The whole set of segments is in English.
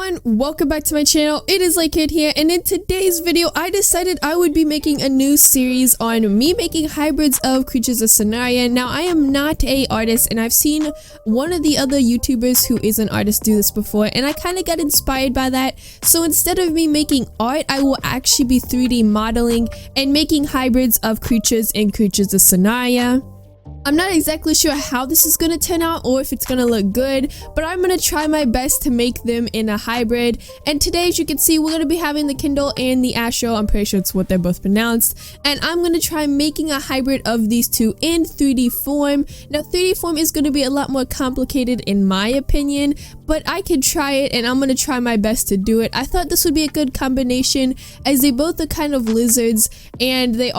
everyone, welcome back to my channel. It is Kid here, and in today's video I decided I would be making a new series on me making hybrids of creatures of Sonaria. Now I am not an artist, and I've seen one of the other YouTubers who is an artist do this before, and I kind of got inspired by that. So instead of me making art, I will actually be 3D modeling and making hybrids of creatures and creatures of Sonaria. I'm not exactly sure how this is going to turn out or if it's going to look good, but I'm going to try my best to make them in a hybrid. And today, as you can see, we're going to be having the Kindle and the AESHO. I'm pretty sure it's what they're both pronounced. And I'm going to try making a hybrid of these two in 3D form. Now 3D form is going to be a lot more complicated in my opinion, but I can try it and I'm going to try my best to do it. I thought this would be a good combination as they both are kind of lizards and they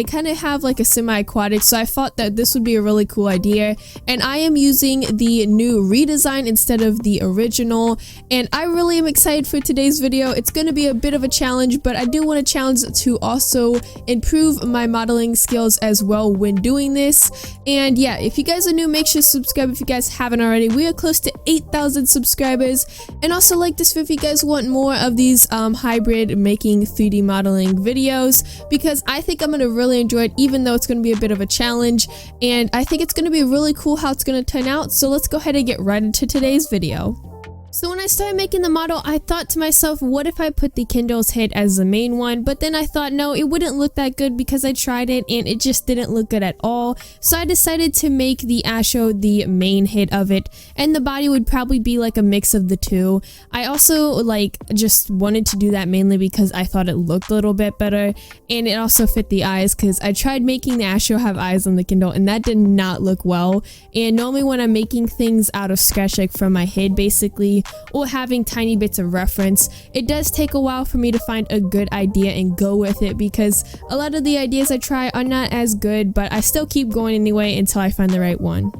kind of have like a semi-aquatic, so I thought that this would be a really cool idea. And I am using the new redesign instead of the original, and I really am excited for today's video. It's going to be a bit of a challenge, but I do want a challenge to also improve my modeling skills as well when doing this. And yeah, if you guys are new, make sure to subscribe if you guys haven't already. We are close to 8,000 subscribers, and also like this if you guys want more of these hybrid making 3D modeling videos, because I think I'm going to really enjoy it, even though it's going to be a bit of a challenge. And I think it's going to be really cool how it's going to turn out. So let's go ahead and get right into today's video. So when I started making the model, I thought to myself, what if I put the Kindle's head as the main one? But then I thought, no, it wouldn't look that good because I tried it and it just didn't look good at all. So I decided to make the AESHO the main head of it, and the body would probably be like a mix of the two. I also just wanted to do that mainly because I thought it looked a little bit better, and it also fit the eyes, because I tried making the AESHO have eyes on the Kindle and that did not look well. And normally when I'm making things out of scratch, like from my head basically, or having tiny bits of reference, it does take a while for me to find a good idea and go with it, because a lot of the ideas I try are not as good, but I still keep going anyway until I find the right one.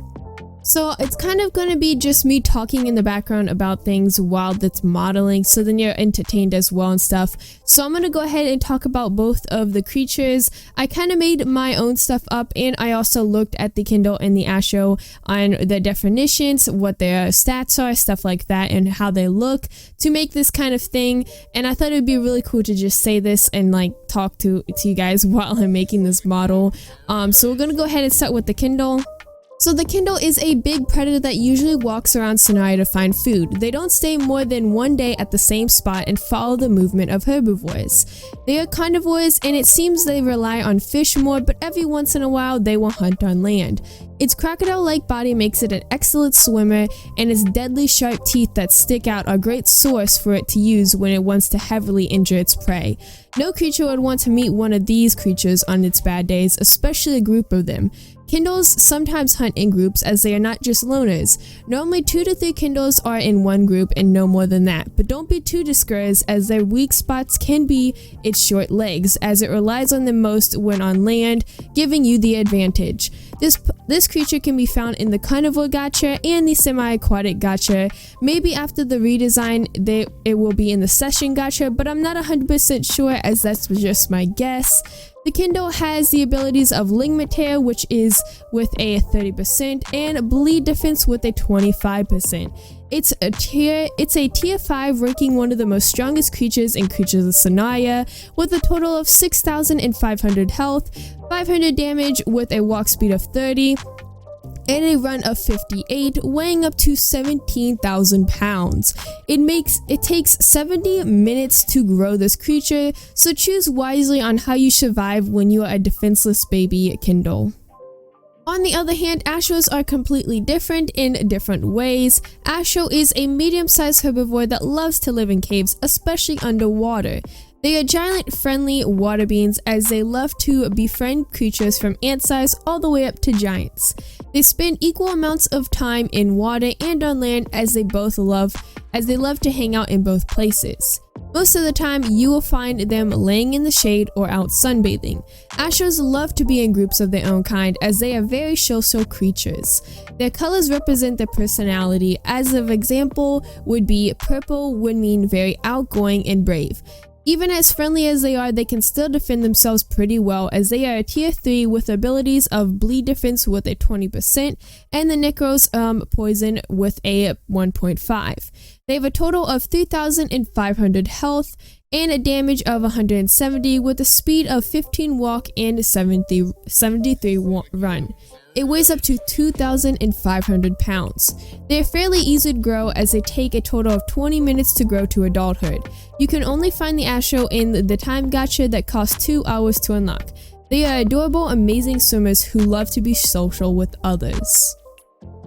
So it's kind of going to be just me talking in the background about things while that's modeling, so then you're entertained as well and stuff. So I'm going to go ahead and talk about both of the creatures. I kind of made my own stuff up, and I also looked at the Kindle and the AESHO on the definitions, what their stats are, stuff like that, and how they look to make this kind of thing. And I thought it would be really cool to just say this and talk to you guys while I'm making this model. So we're going to go ahead and start with the Kindle. So the Kindle is a big predator that usually walks around Sonaria to find food. They don't stay more than one day at the same spot and follow the movement of herbivores. They are carnivores, and it seems they rely on fish more, but every once in a while they will hunt on land. Its crocodile-like body makes it an excellent swimmer, and its deadly sharp teeth that stick out are a great source for it to use when it wants to heavily injure its prey. No creature would want to meet one of these creatures on its bad days, especially a group of them. Kindles sometimes hunt in groups, as they are not just loners. Normally 2 to 3 Kindles are in one group and no more than that, but don't be too discouraged, as their weak spots can be its short legs, as it relies on them most when on land, giving you the advantage. This creature can be found in the carnivore gacha and the semi-aquatic gacha. Maybe after the redesign it will be in the session gacha, but I'm not 100% sure, as that's just my guess. The Kindle has the abilities of Ligament Tear, which is with a 30%, and Bleed Defense with a 25%. It's a tier 5, ranking one of the most strongest creatures in Creatures of Sonaria, with a total of 6,500 health, 500 damage with a walk speed of 30, and a run of 58, weighing up to 17,000 pounds. It takes 70 minutes to grow this creature, so choose wisely on how you survive when you are a defenseless baby Kindle. On the other hand, AESHOs are completely different in different ways. AESHO is a medium-sized herbivore that loves to live in caves, especially underwater. They are giant friendly water beings, as they love to befriend creatures from ant size all the way up to giants. They spend equal amounts of time in water and on land, as they love to hang out in both places. Most of the time, you will find them laying in the shade or out sunbathing. AESHOs love to be in groups of their own kind, as they are very social creatures. Their colors represent their personality. As an example would be purple would mean very outgoing and brave. Even as friendly as they are, they can still defend themselves pretty well, as they are a tier 3 with abilities of bleed defense with a 20% and the Necros poison with a 1.5. They have a total of 3,500 health and a damage of 170 with a speed of 15 walk and 73 run. It weighs up to 2,500 pounds. They're fairly easy to grow, as they take a total of 20 minutes to grow to adulthood. You can only find the AESHO in the time gacha that costs 2 hours to unlock. They are adorable, amazing swimmers who love to be social with others.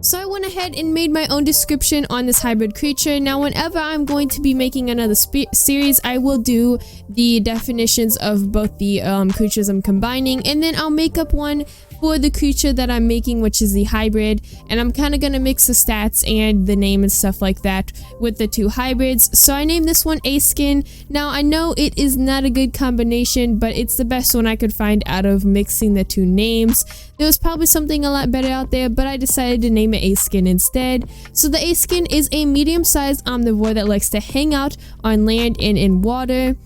So I went ahead and made my own description on this hybrid creature. Now whenever I'm going to be making another series, I will do the definitions of both the creatures I'm combining, and then I'll make up one for the creature that I'm making, which is the hybrid, and I'm kind of going to mix the stats and the name and stuff like that with the two hybrids. So I named this one A-Skin. Now I know it is not a good combination, but it's the best one I could find out of mixing the two names. There was probably something a lot better out there, but I decided to name it A-Skin instead. So the A-Skin is a medium-sized omnivore that likes to hang out on land and in water.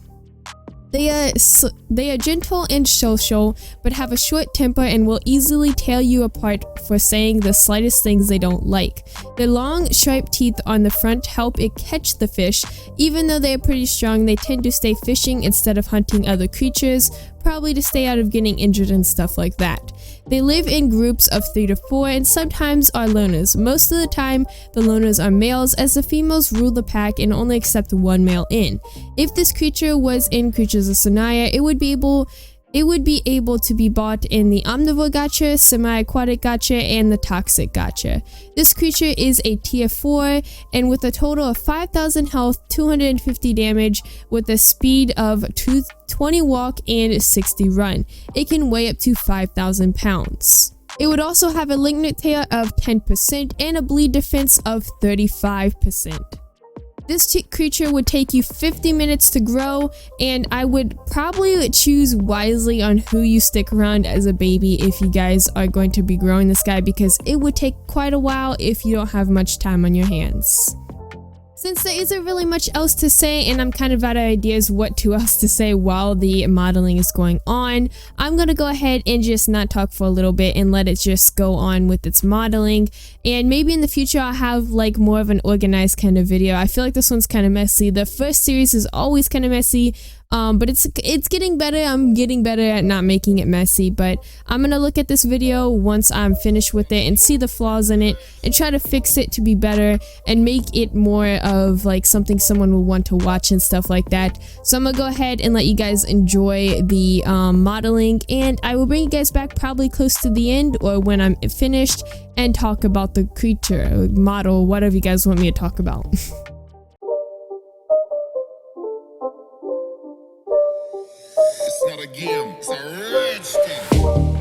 They are gentle and social, but have a short temper and will easily tear you apart for saying the slightest things they don't like. Their long, sharp teeth on the front help it catch the fish. Even though they are pretty strong, they tend to stay fishing instead of hunting other creatures, probably to stay out of getting injured and stuff like that. They live in groups of 3 to 4 and sometimes are loners. Most of the time, the loners are males, as the females rule the pack and only accept one male in. If this creature was in Creatures of Sonaria, it would be able to be bought in the Omnivore Gacha, Semi-Aquatic Gacha, and the Toxic Gacha. This creature is a tier 4 and with a total of 5,000 health, 250 damage, with a speed of 20 walk and 60 run. It can weigh up to 5,000 pounds. It would also have a Lignet Tear of 10% and a bleed defense of 35%. This creature would take you 50 minutes to grow, and I would probably choose wisely on who you stick around as a baby if you guys are going to be growing this guy, because it would take quite a while if you don't have much time on your hands. Since there isn't really much else to say and I'm kind of out of ideas what else to say while the modeling is going on, I'm going to go ahead and just not talk for a little bit and let it just go on with its modeling. And maybe in the future I'll have like more of an organized kind of video. I feel like this one's kind of messy. The first series is always kind of messy. But it's getting better. I'm getting better at not making it messy, but I'm gonna look at this video once I'm finished with it and see the flaws in it and try to fix it to be better and make it more of like something someone would want to watch and stuff like that. So I'm gonna go ahead and let you guys enjoy the modeling, and I will bring you guys back probably close to the end or when I'm finished and talk about the creature, model, whatever you guys want me to talk about. It's not a game, it's a rich thing.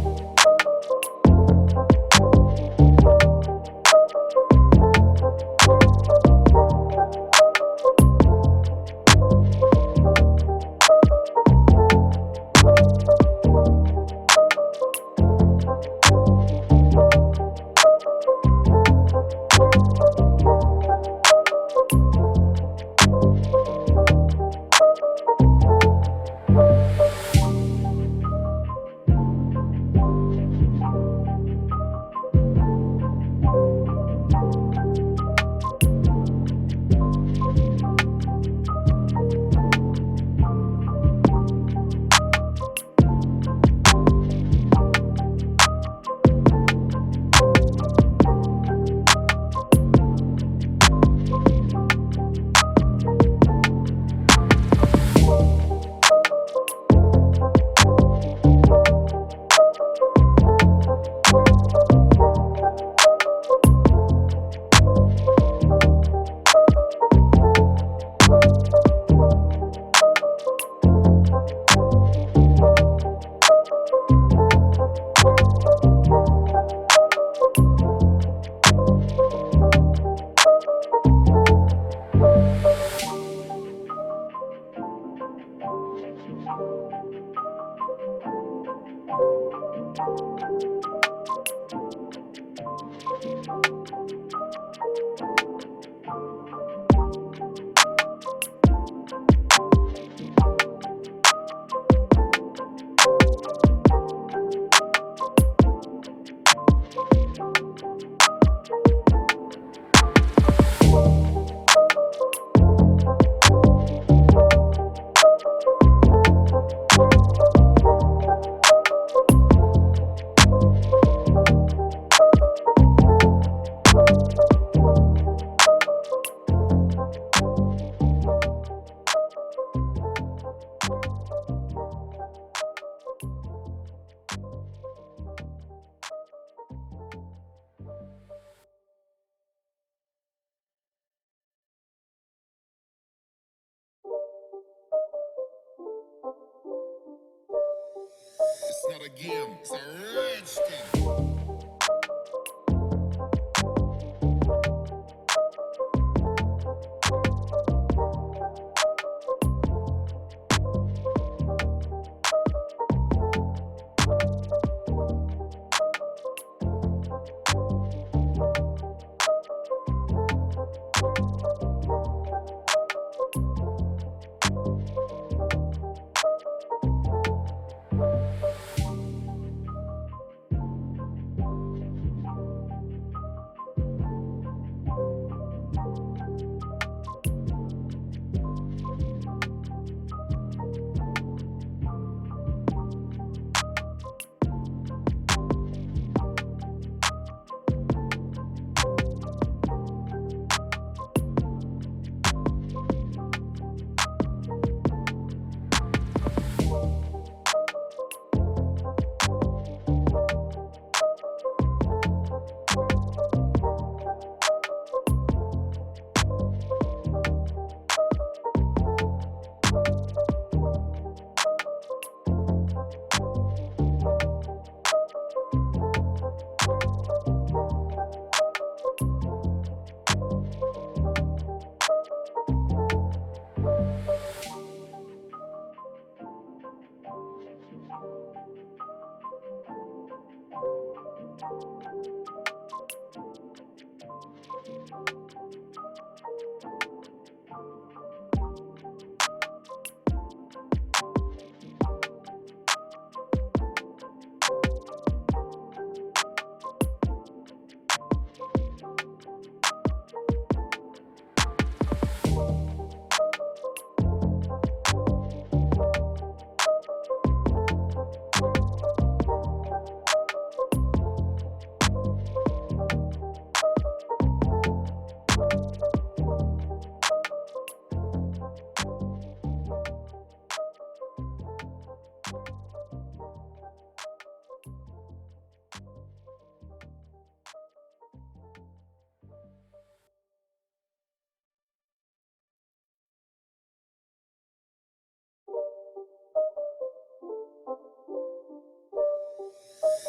not a game, it's a rich thing.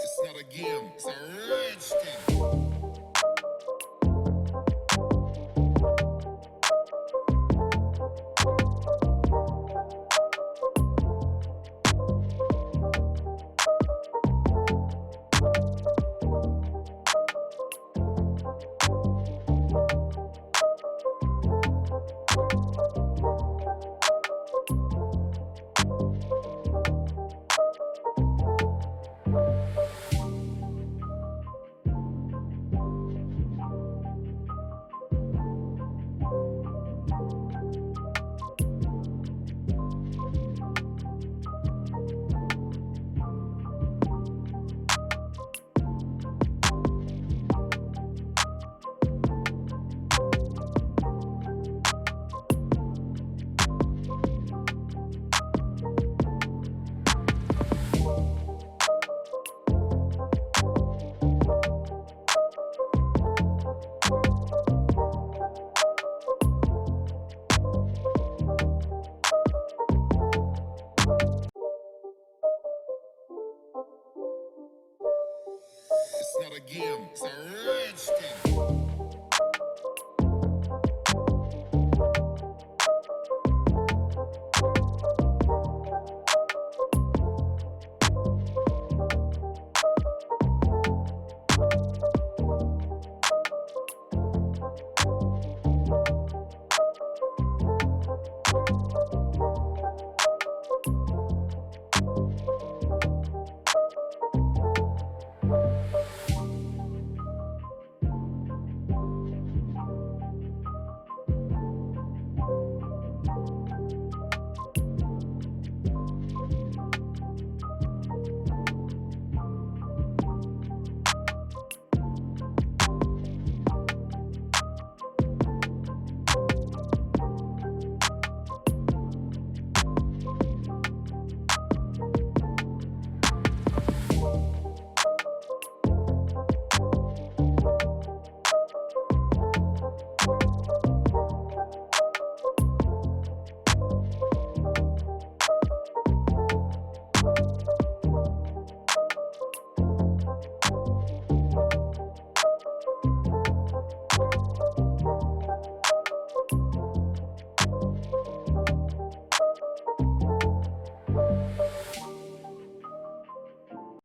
It's not a game, it's a rich thing. It's not a game, it's a rich thing.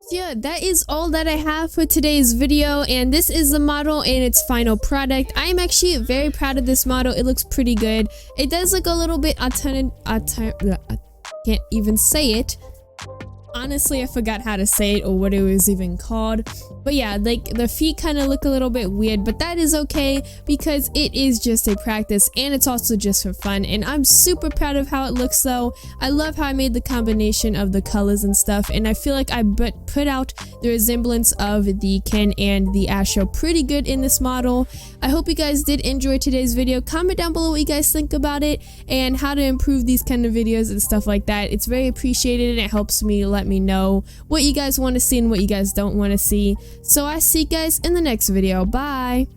So yeah, that is all that I have for today's video, and this is the model and its final product. I am actually very proud of this model. It looks pretty good. It does look a little bit I can't even say it. Honestly, I forgot how to say it or what it was even called. But yeah, like the feet kind of look a little bit weird, but that is okay because it is just a practice and it's also just for fun. And I'm super proud of how it looks though. I love how I made the combination of the colors and stuff, and I feel like I put out the resemblance of the Ken and the AESHO pretty good in this model. I hope you guys did enjoy today's video. Comment down below what you guys think about it and how to improve these kind of videos and stuff like that. It's very appreciated and it helps me let me know what you guys want to see and what you guys don't want to see. So I see you guys in the next video. Bye.